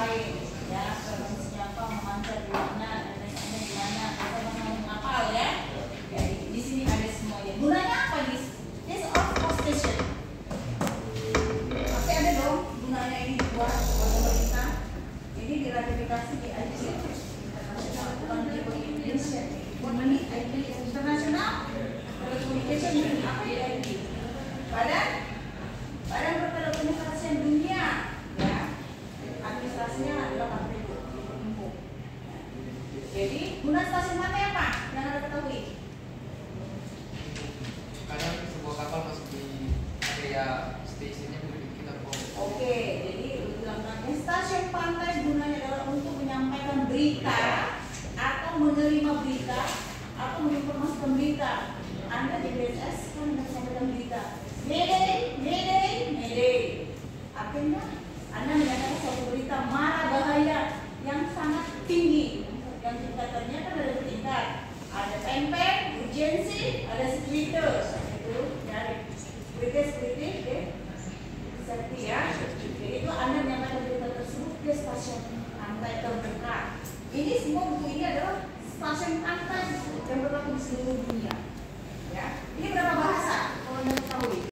lain, ya. Frekuensinya apa, memancar di mana, dan lain-lainnya di mana, atau menghafal ya. Jadi di sini ada semuanya. Gunanya apa nih? This of cost station. Pasti ada dong gunanya ini dibuat oleh pemerintah. Ini diratifikasi di ILO International Communication. Money ILO International Communication Union apa di ILO? Badan Pertelekomunikasian Dunia, ya. Administrasinya adalah KPU. Jadi guna stasiun mata apa? Yang Anda ketahui? Kadang sebuah kapal masuk di area stasiunnya kita Oke, jadi bilangnya stasiun pantai gunanya adalah untuk menyampaikan berita atau menerima berita atau menginformasikan berita. Anda di BSS kan menyampaikan berita. Mayday. Artinya Anda menyatakan suatu berita mara bahaya yang sangat tinggi. Yang tingkatannya kan ada tingkat. Ada tempen, urgensi, ada securitas. Itu dari security, safety ya. Jadi itu Anda menyampaikan berita tersebut ke stasiun pantai terdekat. Ini semua buku ini adalah stasiun pantai yang berlaku di seluruh dunia. Ya, ini berapa bahasa? Kalau Anda ketahui?